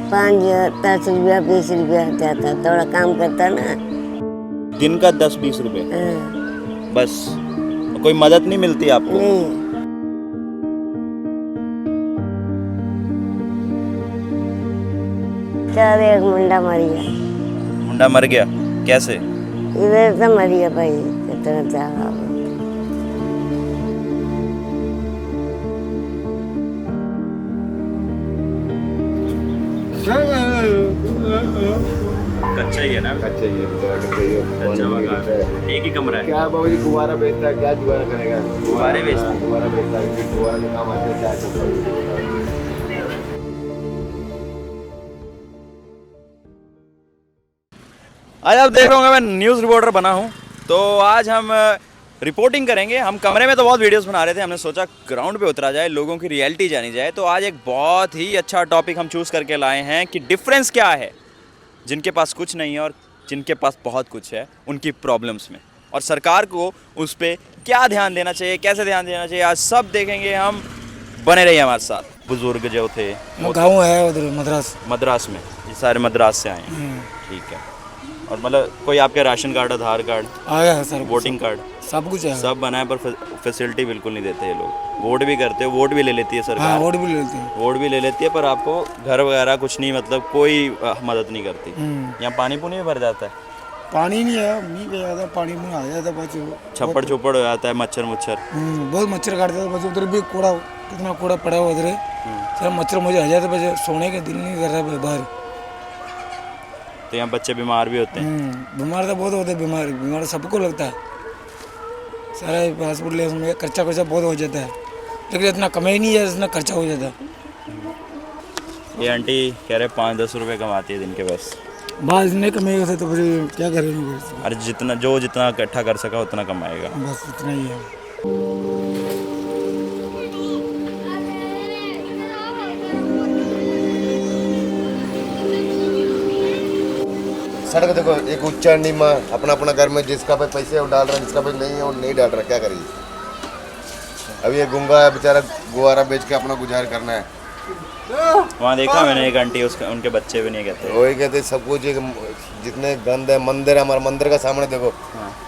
5-10 रुपया 20 रुपया जाता, थोड़ा काम करता ना। दिन का 10-20 रुपए हाँ, बस? कोई मदद नहीं मिलती आपको? नहीं। चार एक मुंडा मर गया। मुंडा मर गया कैसे? इधर से मर गया भाई, कितना चाहा। कच्चा ही है ना? अच्छा ये कच्चा मकान, एक ही कमरा है। क्या बाबू जी गुब्बारा बेचता है, क्या जुगाड़ करेगा? गुब्बारे बेचता है? गुब्बारा बेचता है, गुब्बारा में काम आते हैं, क्या चलता है। आज आप देख रहे होंगे मैं न्यूज़ रिपोर्टर बना हूँ, तो आज हम रिपोर्टिंग करेंगे। हम कमरे में तो बहुत वीडियोस बना रहे थे, हमने सोचा ग्राउंड पे उतरा जाए, लोगों की रियलिटी जानी जाए। तो आज एक बहुत ही अच्छा टॉपिक हम चूज़ करके लाए हैं कि डिफरेंस क्या है जिनके पास कुछ नहीं है और जिनके पास बहुत कुछ है, उनकी प्रॉब्लम्स में, और सरकार को उस पर क्या ध्यान देना चाहिए, कैसे ध्यान देना चाहिए, आज सब देखेंगे हम। बने रहिए हमारे साथ। बुजुर्ग जो थे, गाँव है उधर मद्रास में, ये सारे मद्रास से आए हैं, ठीक है। और मतलब कोई आपके राशन कार्ड, आधार कार्ड आया है सर, वोटिंग कार्ड सब कुछ है, सब बना है, पर फैसिलिटी बिल्कुल नहीं देते ये लोग। वोट भी करते हो, वोट भी ले लेती है सरकार। हाँ, वोट भी ले लेते हैं। वोट भी ले लेती है, पर आपको घर वगैरह कुछ नहीं, मतलब कोई मदद नहीं करती। यहाँ पानी पुनी भी भर जाता है, पानी नहीं है, मीह पे जाता है, पानी में आ जाता है, बस छप्पड़ छुपड़ हो जाता है, मच्छर मुच्छर। बहुत मच्छर काटता है, बस उधर भी कूड़ा, कितना कूड़ा पड़ा हुआ उधर, सर मच्छर मुझे आ जाता है, बस सोने का दिल नहीं कर रहा बाहर। तो यहाँ बच्चे बीमार भी होते हैं। बीमार तो बहुत होते हैं, बीमार सबको लगता है, सारा हॉस्पिटल में खर्चा बहुत हो जाता है, लेकिन इतना कमाई नहीं है जितना खर्चा हो जाता है। ये आंटी कह रहे 5-10 रुपये कमाती है दिन के बस। बाहर नहीं कमाएगा तो फिर क्या करेंगे? अरे जितना इकट्ठा कर सका उतना कमाएगा, बस इतना ही है। सड़क देखो, एक ऊंचा नीमा, अपना अपना घर में जिसका पे पैसे है वो डाल रहा है, जिसका पे नहीं है वो नहीं डाल रहा, क्या करिए? अभी ये गुंगा है बेचारा, गुब्बारा बेच के अपना गुजार करना है। वहाँ देखा मैंने एक आंटी, उनके बच्चे भी नहीं कहते। वही कहते सब कुछ, जितने गंद है, मंदिर है, हमारे मंदिर का सामने देखो,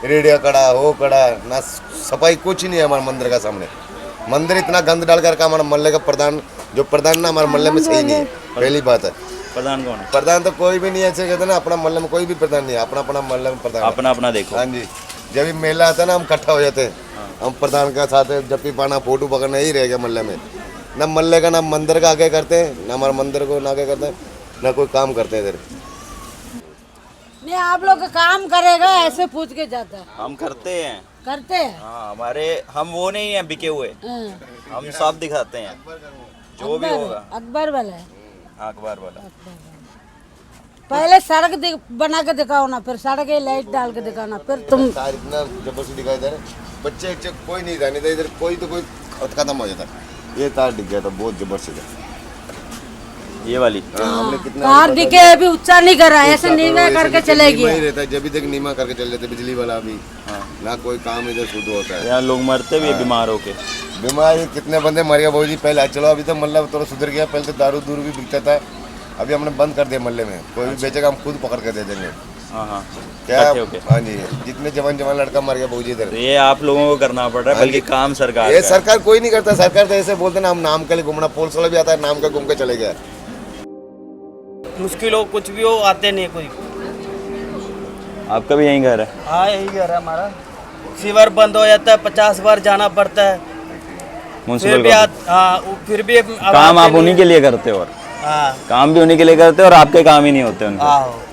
रेडिया कड़ा हो कड़ा ना, सफाई कुछ नहीं है हमारे मंदिर का सामने। मंदिर इतना गंद डाल कर हमारे मोहल्ले का प्रधान, जो प्रधान ना हमारे मोहल्ले में सही नहीं है, पहली बात है। प्रधान कौन है? प्रधान तो कोई भी नहीं है, ऐसे कहते ना, अपना मोहल्ले में कोई भी प्रधान नहीं है, अपना अपना मोहल्ले में प्रधान, अपना अपना देखो। हाँ जी, जब भी मेला आता है ना, हम इकट्ठा हो जाते हैं, हम प्रधान के साथ जब भी पाना फोटो पकड़ना ही रह गया मोहल्ले में। ना मोहल्ले का, ना मंदिर का आगे करते हैं, ना हमारे मंदिर को ना आगे करते हैं, ना कोई काम करते हैं इधर। नहीं, आप लोग काम करेगा ऐसे पूछ के जाता है। हम करते हैं, करते हैं। हाँ, हम वो नहीं है बिके हुए, हम सब दिखाते हैं जो भी होगा। अकबर वाला है, अखबार वाला। पहले सड़क बना के दिखाओ ना, फिर सड़क की लाइट डाल के दिखाओ ना, फिर तुम। तार इतना जबरदस्ती दिखाई दे रहे, बच्चे कोई नहीं था, नहीं था इधर, कोई तो कोई खत्म हो जाता। ये तार दिख गया था, बहुत जबरदस्त है ये वाली। हमने कितना कार दिखे अभी ऊंचा नहीं कर रहा है, ऐसे नीमा करके चले गए। नहीं रहता, जब भी तक नीमा करके चल जाते, बिजली वाला भी ना कोई काम इधर शुरू होता है। यहाँ लोग मरते भी बीमार होके। बीमार कितने बंदे मर गए जी पहले, चलो अभी तो मतलब थोड़ा सुधर गया, पहले तो दारू दूर भी बिकता था, अभी हमने बंद कर दिया मोहल्ले में, कोई भी बेचेगा हम खुद पकड़ कर दे देंगे। हाँ क्या? हाँ जी, जितने जवान लड़का मर गया जी इधर। ये आप लोगों को करना पड़ रहा है, बल्कि काम सरकार ये सरकार कोई नहीं करता, सरकार तो ऐसे बोलते ना, हम नाम के लिए घूमना, पुलिस वाला भी आता है नाम का घूम के चले गया। मुश्किल हो कुछ भी हो, आते नहीं कोई। आपका भी यही घर है? हाँ, यही घर है हमारा। सीवर बंद हो जाता है, 50 बार जाना पड़ता है, फिर भी फिर भी काम आप उन्हीं के लिए करते हो, और काम भी उन्हीं के लिए करते हो, और आपके काम ही नहीं होते उनके।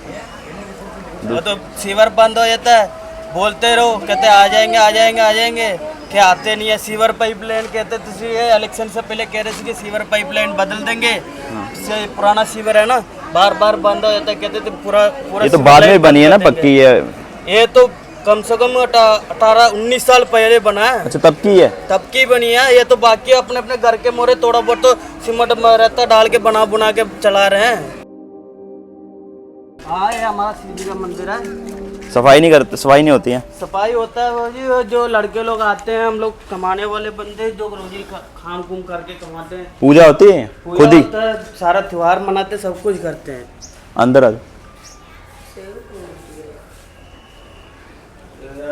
वो तो सीवर बंद हो जाता है, बोलते रहो, कहते आ जाएंगे आ जाएंगे आ जाएंगे, क्या आते नहीं है। सीवर पाइपलाइन कहते थे, इलेक्शन से पहले कह रहे थे कि सीवर पाइपलाइन बदल देंगे, इससे पुराना सीवर है ना, बार बार बंद हो जाता है, कहते थे पूरा ये तो बाद में बनी है ना, पक्की है ये तो, कम से कम 18-19 साल पहले बना है। अच्छा, तब की है? तब की बनी है ये तो, बाकी अपने अपने घर के मोरे थोड़ा बहुत तो सीमेंट में रहता डाल के बना के चला रहे हैं। हाँ, ये हमारा शिव जी का मंदिर है। सफाई नहीं होती है। सफाई होता है वो जी, वो जो लड़के लोग आते हैं, हम लोग कमाने वाले बंदे जो रोजी खाम खुम करके कमाते हैं। पूजा होती है पूजा खुद ही होता है, सारा त्योहार मनाते, सब कुछ करते हैं। अंदर आ जाओ।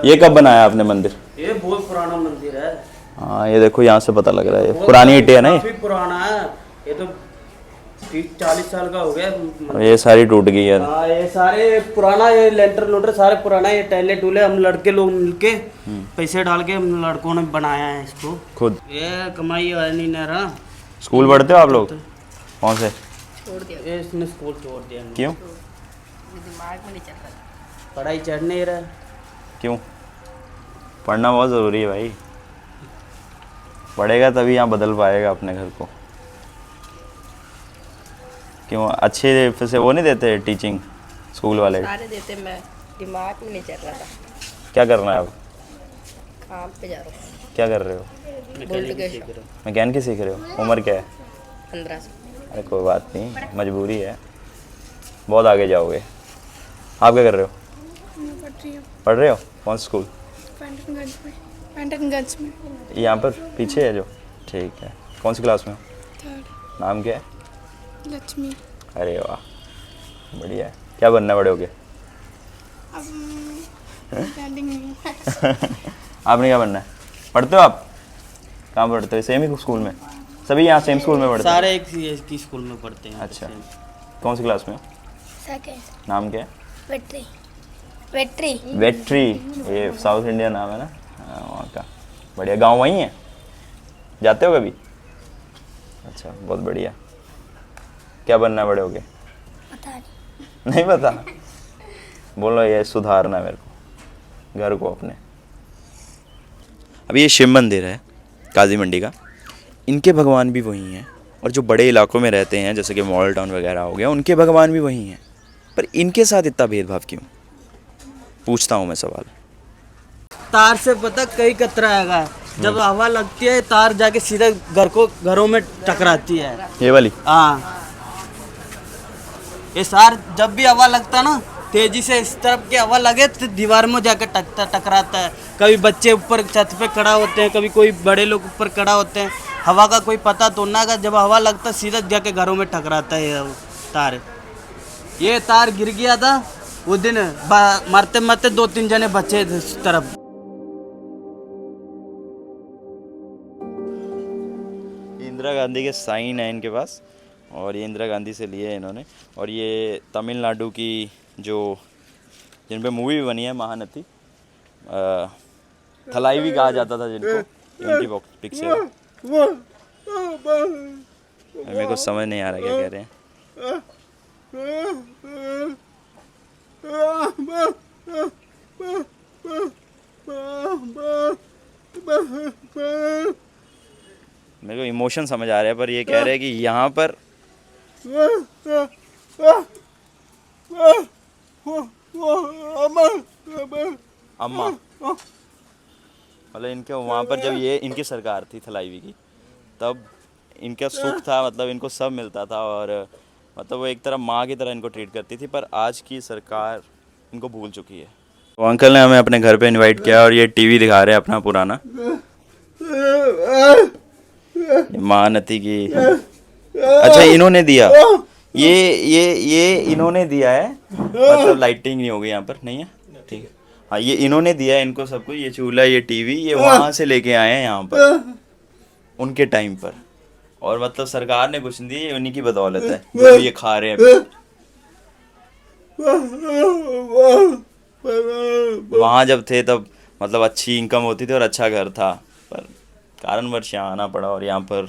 ये कब बनाया आपने मंदिर? ये बहुत पुराना मंदिर है। हाँ ये देखो यहाँ से पता लग रहा है, ये पुरानी ईंटें है ना, काफी पुराना है ये तो 30-40 साल का हो गया। ये सारी टूट गई है। हाँ ये सारे पुराना, ये लेंटर लूटर सारे पुराना, ये टैले टूले हम लड़के लोग मिलके पैसे डाल के हम लड़कों ने बनाया है इसको खुद। ये कमाई है नहीं ना रहा। स्कूल पढ़ते हो आप लोग? कौन से? ये इसने स्कूल छोड़ दिया। क्यों? पढ़ाई चढ़ नहीं रहा। क्यों? पढ़ना बहुत ज़रूरी है भाई, पढ़ेगा तभी यहाँ बदल पाएगा अपने घर को। क्यों अच्छे फिर से वो नहीं देते टीचिंग स्कूल वाले? सारे देते, मैं दिमाग में नहीं चल रहा था। क्या करना है अब? काम पे जा रहा हूँ। क्या कर रहे हो? मैकेनिक सीख रहे हो? उम्र क्या है? 15 से। अरे कोई बात नहीं, मजबूरी है, बहुत आगे जाओगे। आप क्या कर रहे हो? पढ़ रहे हो? कौन सा स्कूल? पैंटनगंज में। यहाँ पर पीछे है जो? ठीक है। कौन सी क्लास में हो? 3rd। नाम क्या है? लक्ष्मी। अरे वाह बढ़िया है। क्या बनना है बड़े होके? अब पेंडिंग नहीं है। आपने क्या बनना है? पढ़ते हो आप? कहाँ पढ़ते हो? सेम ही स्कूल में? सभी यहाँ सेम स्कूल में पढ़ते हैं? सारे एक ही स्कूल में पढ़ते हैं। अच्छा, कौन सी क्लास में हो? 2nd। नाम क्या है? वेट्री। वेट्री, ये साउथ इंडिया नाम है ना? हाँ वहाँ का। बढ़िया। गांव वहीं है? जाते हो कभी? अच्छा बहुत बढ़िया। क्या बनना है बड़े होके? पता नहीं। नहीं पता? बोलो ये सुधारना है मेरे को, घर को अपने। अभी ये शिव मंदिर है काजी मंडी का, इनके भगवान भी वही हैं, और जो बड़े इलाकों में रहते हैं जैसे कि मॉडल टाउन वगैरह हो गया, उनके भगवान भी वही हैं, पर इनके साथ इतना भेदभाव क्यों? पूछता हूँ मैं सवाल। तार से पता कई कतरा आएगा, जब हवा लगती है तार जाके सीधा घरों में टकराती है। ये वाली? हाँ ये सार जब भी हवा लगता ना तेजी से इस तरफ की हवा लगे तो दीवार में जाकर टकराता है। कभी बच्चे ऊपर छत पे खड़ा होते हैं, कभी कोई बड़े लोग ऊपर खड़ा होते हैं, हवा का कोई पता तो ना का, जब हवा लगता सीधा जाके घरों में टकराता है ये तार। ये तार गिर गया था वो दिन, मरते मरते 2-3 जने बचे थे उस तरफ। इंदिरा गांधी के साइन है इनके पास, और ये इंदिरा गांधी से लिए है इन्होंने। और ये तमिलनाडु की जो जिन पे मूवी भी बनी है महानती, थलाई भी कहा जाता था जिनको, उनकी पिक्स है। मेरे को समझ नहीं आ रहा क्या कह रहे हैं। मेरे को इमोशन समझ आ रहा है, पर ये कह रहे हैं कि यहाँ पर अम्मा, मतलब इनके वहाँ पर जब ये इनकी सरकार थी थलाईवी की, तब इनका सुख था, मतलब इनको सब मिलता था, और मतलब वो एक तरह माँ की तरह इनको ट्रीट करती थी। पर आज की सरकार इनको भूल चुकी है। तो अंकल ने हमें अपने घर पे इनवाइट किया, और ये टीवी दिखा रहे हैं अपना पुराना, महानती की। अच्छा इन्होंने दिया ये इन्होंने दिया है, मतलब लाइटिंग नहीं होगी यहाँ पर, नहीं है? ठीक है। हाँ ये इन्होंने दिया है इनको सब कुछ, ये चूल्हा, ये टीवी, ये वहाँ से लेके आए हैं यहाँ पर उनके टाइम पर, और मतलब सरकार ने कुछ नहीं दी, ये उन्हीं की बदौलत है जो ये खा रहे हैं। वहाँ जब थे तब मतलब अच्छी इनकम होती थी और अच्छा घर था, पर कारणवश यहाँ आना पड़ा, और यहाँ पर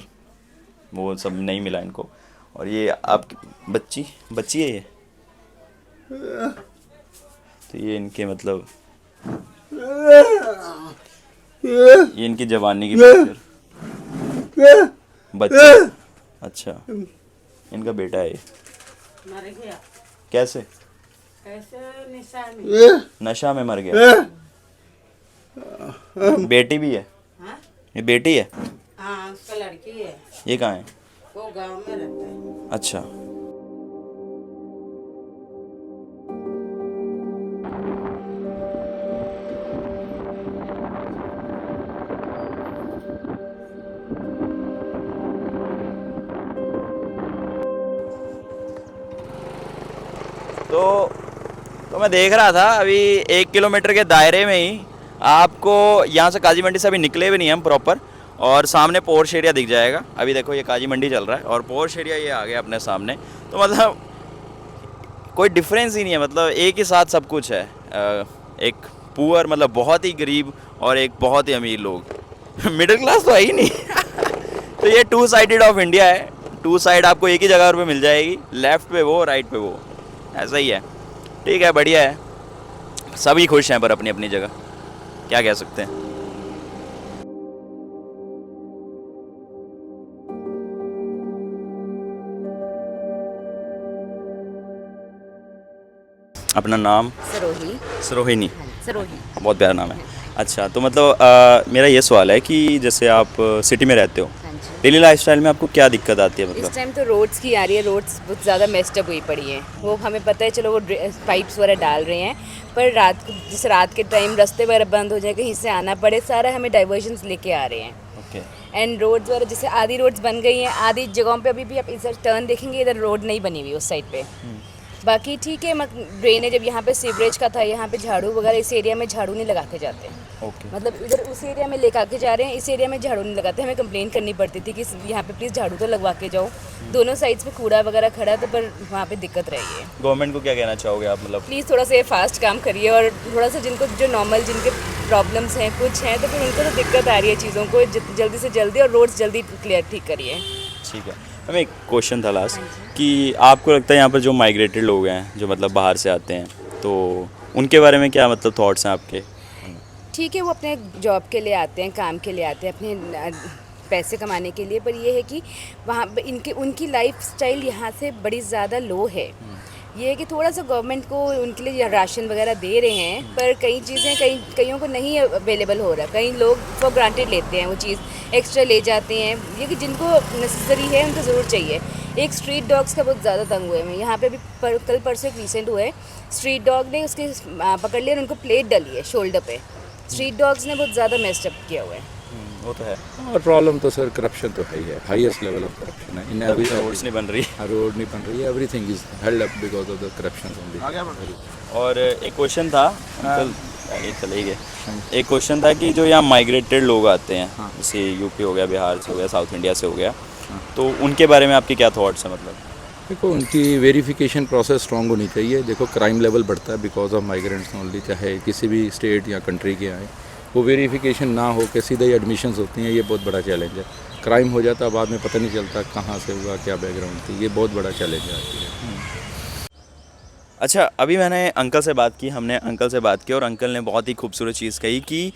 वो सब नहीं मिला इनको। और ये आपकी बच्ची है ये, तो ये इनके मतलब ये इनकी जवानी की बच्ची। अच्छा इनका बेटा है ये? मर गया। कैसे? नशा में मर गया। बेटी भी है? हाँ? ये बेटी है? हाँ उसका लड़की है। ये कहाँ है? वो गांव में रहता है। अच्छा तो मैं देख रहा था अभी 1 किलोमीटर के दायरे में ही आपको यहाँ से काजी मंडी से अभी निकले भी नहीं हम प्रॉपर, और सामने पोर्श एरिया दिख जाएगा। अभी देखो ये काजी मंडी चल रहा है और पोर्श एरिया ये आ गया अपने सामने। तो मतलब कोई डिफरेंस ही नहीं है, मतलब एक ही साथ सब कुछ है। एक पुअर मतलब बहुत ही गरीब और एक बहुत ही अमीर लोग। मिडिल क्लास तो है ही नहीं। तो ये 2 साइडेड ऑफ इंडिया है, 2 साइड आपको एक ही जगह पे मिल जाएगी, लेफ्ट पे वो राइट पे वो, ऐसा ही है। ठीक है, बढ़िया है, सभी खुश हैं पर अपनी अपनी जगह, क्या कह सकते हैं। अपना नाम? सरोही। सरोहिनी। सरोही। बहुत प्यारा नाम है। अच्छा, तो मतलब मेरा ये सवाल है कि जैसे आप सिटी में रहते हो, हाँ जी। डेली लाइफस्टाइल में आपको क्या दिक्कत आती है? इस मतलब टाइम तो रोड्स की आ रही है, रोड्स बहुत ज़्यादा मेस्टअप हुई पड़ी हैं। वो हमें पता है, चलो वो पाइप्स वगैरह डाल रहे हैं, पर जैसे रात के टाइम रास्ते वगैरह बंद हो जाए, कहीं से आना पड़े, सारा हमें डाइवर्जन्स लेके आ रहे हैं। ओके। एंड रोड्स वगैरह जैसे आधी रोड्स बन गई हैं, आधी जगहों पे अभी भी आप इधर टर्न देखेंगे, इधर रोड नहीं बनी हुई उस साइड पे। बाकी ठीक है, ड्रेनेज जब यहाँ पे सीवरेज का था, यहाँ पे झाड़ू वगैरह इस एरिया में झाड़ू नहीं लगा के जाते। ओके। मतलब इधर उस एरिया में लेकर के जा रहे हैं, इस एरिया में झाड़ू नहीं लगाते। हमें कंप्लेंट करनी पड़ती थी कि यहाँ पे प्लीज़ झाड़ू तो लगवा के जाओ। दोनों साइड्स पे कूड़ा वगैरह खड़ा है, तो पर वहाँ पे दिक्कत रही है। गवर्नमेंट को क्या कहना चाहोगे आप? मतलब प्लीज़ थोड़ा सा ये फास्ट काम करिए, और थोड़ा सा जिनको जो नॉर्मल जिनके प्रॉब्लम्स हैं कुछ हैं, तो फिर उनको तो दिक्कत आ रही है चीज़ों को, जल्दी से जल्दी और रोड्स जल्दी क्लियर ठीक करिए। ठीक है। हमें एक क्वेश्चन था लास्ट कि आपको लगता है यहाँ पर जो माइग्रेटेड लोग हैं, जो मतलब बाहर से आते हैं, तो उनके बारे में क्या मतलब थॉट्स हैं आपके? ठीक है, वो अपने जॉब के लिए आते हैं, काम के लिए आते हैं, अपने पैसे कमाने के लिए, पर ये है कि वहाँ पे उनकी लाइफ स्टाइल यहाँ से बड़ी ज़्यादा लो है। ये है कि थोड़ा सा गवर्नमेंट को उनके लिए राशन वगैरह दे रहे हैं, पर कई चीज़ें कईयों को नहीं अवेलेबल हो रहा। कई लोग फॉर ग्रांटेड लेते हैं, वो चीज़ एक्स्ट्रा ले जाते हैं। ये कि जिनको नेसेसरी है उनको ज़रूर चाहिए। एक स्ट्रीट डॉग्स का बहुत ज़्यादा तंग हुए हैं यहाँ पे भी। कल परसों एक रिसेंट हुआ है, स्ट्रीट डॉग ने उसके पकड़ लिया और उनको प्लेट डली है शोल्डर पे। स्ट्रीट डॉग्स ने बहुत ज़्यादा मेस्ड अप किया हुआ है। वो तो है। और प्रॉब्लम तो सर करप्शन तो है ही है, हाईएस्ट लेवल ऑफ करप्शन है इन एवरी। रोड्स नहीं बन रही, रोड नहीं बन रही है, everything is held up because of the corruption only. और एक क्वेश्चन था, ये चले गए। एक क्वेश्चन था कि जो यहाँ माइग्रेटेड लोग आते हैं, जैसे यूपी हो गया, बिहार से हो गया, साउथ इंडिया से हो गया, तो उनके बारे में आपके क्या थॉट्स हैं? मतलब देखो, उनकी वेरिफिकेशन प्रोसेस स्ट्रांग होनी चाहिए। देखो, क्राइम लेवल बढ़ता है बिकॉज ऑफ माइग्रेंट्स ओनली, चाहे किसी भी स्टेट या कंट्री के आए, वो वेरिफिकेशन ना हो के सीधे ही एडमिशन्स होती हैं, ये बहुत बड़ा चैलेंज है। क्राइम हो जाता है, बाद में पता नहीं चलता कहाँ से हुआ, क्या बैकग्राउंड थी, ये बहुत बड़ा चैलेंज है। अच्छा, अभी मैंने अंकल से बात की, हमने अंकल से बात की, और अंकल ने बहुत ही खूबसूरत चीज़ कही कि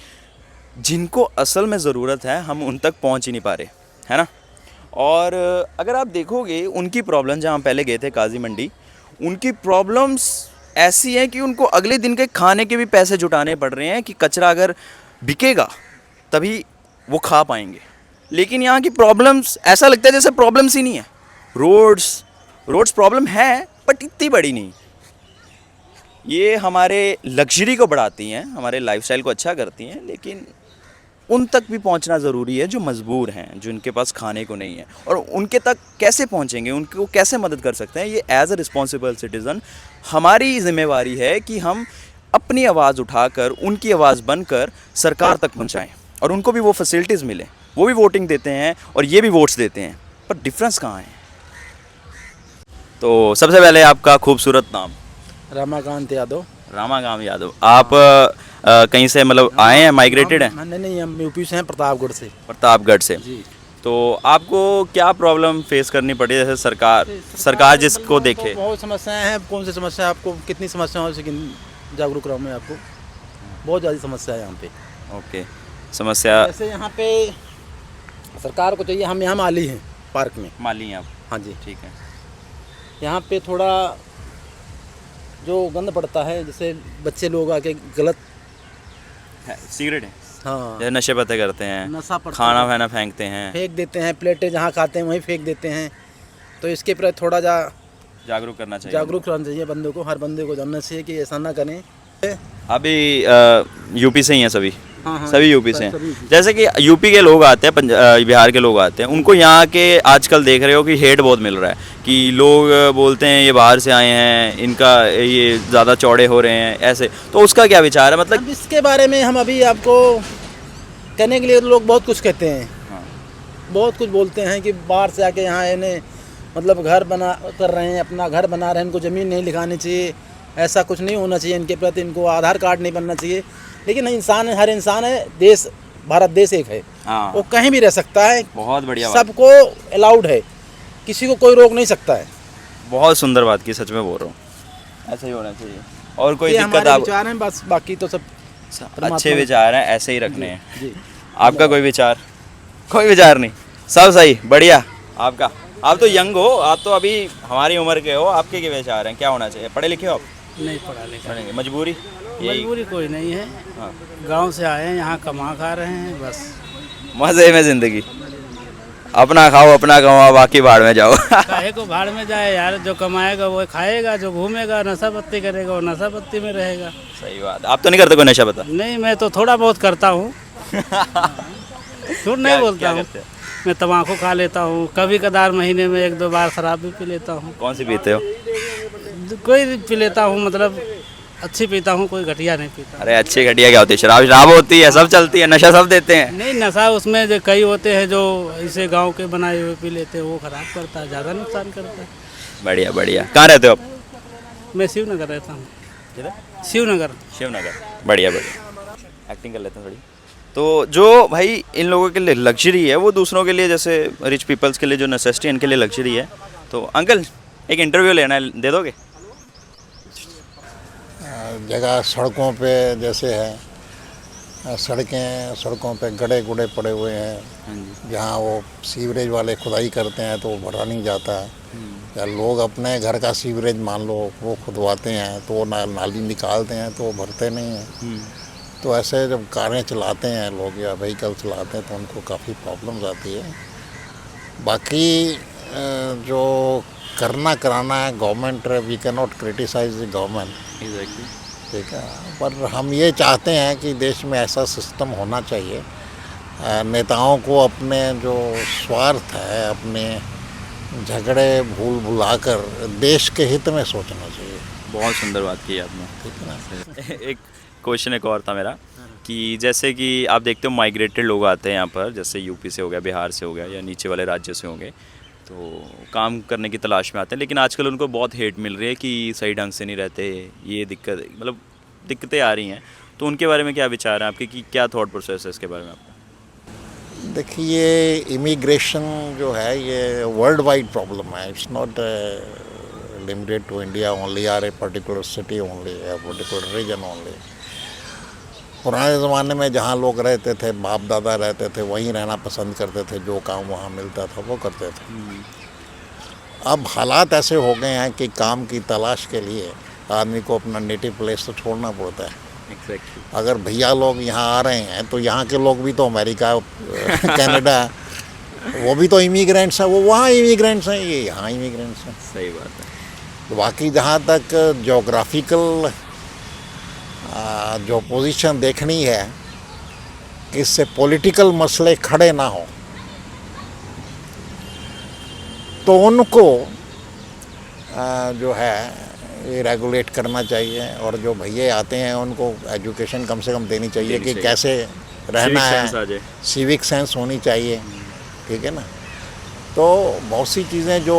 जिनको असल में ज़रूरत है हम उन तक पहुंच ही नहीं पा रहे, है ना। और अगर आप देखोगे उनकी प्रॉब्लम, जहाँ पहले गए थे काजी मंडी, उनकी प्रॉब्लम्स ऐसी हैं कि उनको अगले दिन के खाने के भी पैसे जुटाने पड़ रहे हैं कि कचरा अगर बिकेगा तभी वो खा पाएंगे। लेकिन यहाँ की प्रॉब्लम्स ऐसा लगता है जैसे प्रॉब्लम्स ही नहीं है। रोड्स प्रॉब्लम है बट इतनी बड़ी नहीं। ये हमारे लग्जरी को बढ़ाती हैं, हमारे लाइफस्टाइल को अच्छा करती हैं, लेकिन उन तक भी पहुंचना ज़रूरी है जो मजबूर हैं, जिनके पास खाने को नहीं है। और उनके तक कैसे पहुंचेंगे, उनको कैसे मदद कर सकते हैं, ये एज अ रिस्पॉन्सिबल सिटीज़न हमारी ज़िम्मेवारी है कि हम अपनी आवाज़ उठाकर, उनकी आवाज़ बनकर सरकार तक पहुंचाएं और उनको भी वो फैसिलिटीज़ मिलें। वो भी वोटिंग देते हैं और ये भी वोट्स देते हैं, पर डिफरेंस कहाँ है? तो सबसे पहले आपका खूबसूरत नाम? रमाकांत यादव। रामाकांत यादव। आप कहीं से मतलब आए हैं, माइग्रेटेड हैं? नहीं, हम यूपी से हैं, प्रतापगढ़ से। प्रतापगढ़ से जी। तो आपको क्या प्रॉब्लम फेस करनी पड़ी? जैसे सरकार जिसको देखे, बहुत समस्याएं हैं। कौन सी समस्या, आपको कितनी समस्या हो सके जागरूक रहा मैं आपको। बहुत ज़्यादा समस्या है यहाँ पे। ओके, समस्या जैसे यहाँ पे सरकार को चाहिए, हम यहाँ माली हैं, पार्क में माली हैं आप? हाँ जी। ठीक है। यहाँ पे थोड़ा जो गंद पड़ता है, जैसे बच्चे लोग आके गलत सिगरेट है, हाँ, जैसे नशे पत्ते करते हैं, नशा पड़ता खाना है, वाना फेंकते हैं, फेंक देते हैं, प्लेटें जहाँ खाते हैं वहीं फेंक देते हैं। तो इसके प्रति थोड़ा जागरूक करना चाहिए। जागरूक रहना चाहिए बंदों को, हर बंदे को जानना चाहिए कि ऐसा ना करें। अभी यूपी से ही हैं सभी? सभी यूपी से हैं। जैसे कि यूपी के लोग आते हैं, बिहार के लोग आते हैं, उनको यहाँ के आजकल देख रहे हो कि हेट बहुत मिल रहा है कि लोग बोलते हैं ये बाहर से आए हैं, इनका ये ज़्यादा चौड़े हो रहे हैं ऐसे, तो उसका क्या विचार है? मतलब अब इसके बारे में हम अभी आपको कहने के लिए लोग बहुत कुछ कहते हैं, बहुत कुछ बोलते हैं कि बाहर से आके यहाँ इन्हें मतलब घर बना कर रहे हैं, अपना घर बना रहे हैं, इनको ज़मीन नहीं लिखानी चाहिए, ऐसा कुछ नहीं होना चाहिए इनके प्रति, इनको आधार कार्ड नहीं बनना चाहिए। लेकिन इंसान है, हर इंसान है, देश भारत देश एक है, वो कहीं भी रह सकता है, बहुत बढ़िया, सबको अलाउड है, किसी को कोई रोक नहीं सकता है। बहुत सुंदर बात की, सच में बोल रहा हूँ, ऐसा ही होना चाहिए। और कोई ये दिक्कत हमारे आप विचार हैं बस, बाकी तो सब अच्छे विचार हैं, ऐसे ही रखने हैं। जी। आपका कोई विचार? कोई विचार नहीं, सब सही, बढ़िया। आपका, आप तो यंग हो, आप तो अभी हमारी उम्र के हो, आपके क्या विचार हैं? क्या होना चाहिए? पढ़े लिखे हो आप? नहीं पढ़ा लिखा, पढ़ेंगे, मजबूरी? यही मजबूरी कोई नहीं है, हाँ। गांव से आए हैं, यहाँ कमा खा रहे हैं बस। मज़े में ज़िंदगी, अपना खाओ अपना कमाओ, बाकी भाड़ में जाओ। काहे को भाड़ में जाए यार, जो कमाएगा वो खाएगा, जो घूमेगा नशा पत्ती करेगा वो नशा पत्ती में रहेगा। सही बात। आप तो नहीं करते कोई नशा पता? नहीं, मैं तो थोड़ा बहुत करता हूँ, झूठ नहीं बोलता हूँ। मैं तम्बाकू खा लेता हूँ, कभी कदार महीने में 1-2 बार शराब भी पी लेता हूँ। कौन सी पीते हो? कोई भी पी लेता हूँ, मतलब अच्छी पीता हूँ, कोई घटिया नहीं पीता। अरे अच्छी घटिया क्या होती है? शराब शराब होती है, सब चलती है, नशा सब देते हैं। नहीं, नशा उसमें जो कई होते हैं जो इसे गांव के बनाए हुए पी लेते हैं, वो खराब करता है, ज़्यादा नुकसान करता है। बढ़िया बढ़िया। कहाँ रहते हो आप? मैं शिवनगर रहता हूँ। शिवनगर। शिवनगर, बढ़िया बढ़िया। एक्टिंग कर लेते हैं थोड़ी। तो जो भाई इन लोगों के लिए लग्जरी है, वो दूसरों के लिए, जैसे रिच पीपल्स के लिए जो नेसेसिटी है, इनके लिए लग्जरी है। तो अंकल एक इंटरव्यू लेना है, दे दोगे? जगह सड़कों पे जैसे है, सड़कों पे गड्ढे गुड्ढे पड़े हुए हैं, जहाँ वो सीवरेज वाले खुदाई करते हैं तो वो भरा नहीं जाता है, या लोग अपने घर का सीवरेज मान लो वो खुदवाते हैं तो वो नाली निकालते हैं तो वो भरते नहीं हैं। तो ऐसे जब कारें चलाते हैं लोग या व्हीकल चलाते हैं तो उनको काफ़ी प्रॉब्लम्स आती है। बाकी जो करना कराना है government, we can not criticise the government, exactly, ठीक है, पर हम ये चाहते हैं कि देश में ऐसा सिस्टम होना चाहिए, नेताओं को अपने जो स्वार्थ है, अपने झगड़े भुलाकर देश के हित में सोचना चाहिए। बहुत सुंदर बात की आपने, ठीक है ना। एक क्वेश्चन एक और था मेरा कि जैसे कि आप देखते हो माइग्रेटेड लोग आते हैं यहाँ पर, जैसे यूपी से हो गया, बिहार से हो गया, या नीचे वाले राज्य से होंगे, तो काम करने की तलाश में आते हैं, लेकिन आजकल उनको बहुत हेट मिल रही है कि सही ढंग से नहीं रहते, ये दिक्कत, मतलब दिक्कतें आ रही हैं। तो उनके बारे में क्या विचार हैं आपके, कि क्या थॉट प्रोसेस है इसके बारे में आपका? देखिए, इमिग्रेशन जो है ये वर्ल्ड वाइड प्रॉब्लम है, it's not limited to India only or a particular city only, a particular region only. पुराने ज़माने में जहाँ लोग रहते थे, बाप दादा रहते थे, वहीं रहना पसंद करते थे, जो काम वहाँ मिलता था वो करते थे। अब हालात ऐसे हो गए हैं कि काम की तलाश के लिए आदमी को अपना नेटिव प्लेस तो छोड़ना पड़ता है। एग्जैक्टली। अगर भैया लोग यहाँ आ रहे हैं तो यहाँ के लोग भी तो अमेरिका कनाडा वो भी तो इमिग्रेंट्स हैं, वो वहाँ इमिग्रेंट्स हैं, ये यहाँ इमिग्रेंट्स हैं। सही बात है। बाकी जहाँ तक जोग्राफिकल जो पोजीशन देखनी है कि इससे पॉलिटिकल मसले खड़े ना हो, तो उनको जो है ये रेगुलेट करना चाहिए, और जो भैया आते हैं उनको एजुकेशन कम से कम देनी चाहिए कि कैसे रहना है, सिविक सेंस होनी चाहिए, ठीक है ना। तो बहुत सी चीज़ें जो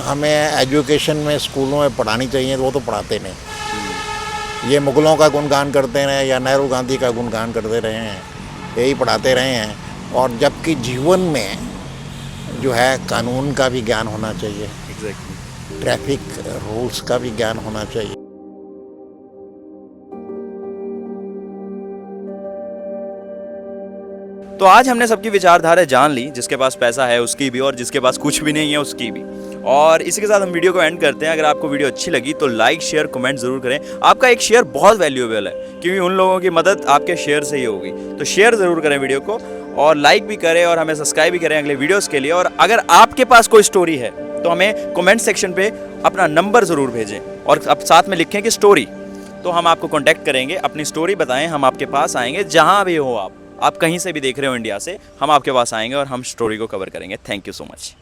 हमें एजुकेशन में स्कूलों में पढ़ानी चाहिए वो तो पढ़ाते नहीं। ये मुग़लों का गुणगान करते रहे या नेहरू गांधी का गुणगान करते रहे हैं, यही पढ़ाते रहे हैं, और जबकि जीवन में जो है कानून का भी ज्ञान होना चाहिए, ट्रैफिक रूल्स का भी ज्ञान होना चाहिए। तो आज हमने सबकी विचारधारा जान ली, जिसके पास पैसा है उसकी भी, और जिसके पास कुछ भी नहीं है उसकी भी। और इसी के साथ हम वीडियो को एंड करते हैं। अगर आपको वीडियो अच्छी लगी तो लाइक शेयर कमेंट ज़रूर करें। आपका एक शेयर बहुत वैल्यूएबल है, क्योंकि उन लोगों की मदद आपके शेयर से ही होगी। तो शेयर ज़रूर करें वीडियो को, और लाइक भी करें, और हमें सब्सक्राइब भी करें अगले वीडियोज़ के लिए। और अगर आपके पास कोई स्टोरी है तो हमें कमेंट सेक्शन पे अपना नंबर ज़रूर भेजें, और अब साथ में लिखें कि स्टोरी, तो हम आपको कॉन्टैक्ट करेंगे, अपनी स्टोरी बताएं, हम आपके पास आएंगे, जहाँ भी हो आप कहीं से भी देख रहे हो इंडिया से, हम आपके पास आएंगे और हम स्टोरी को कवर करेंगे। Thank you so much.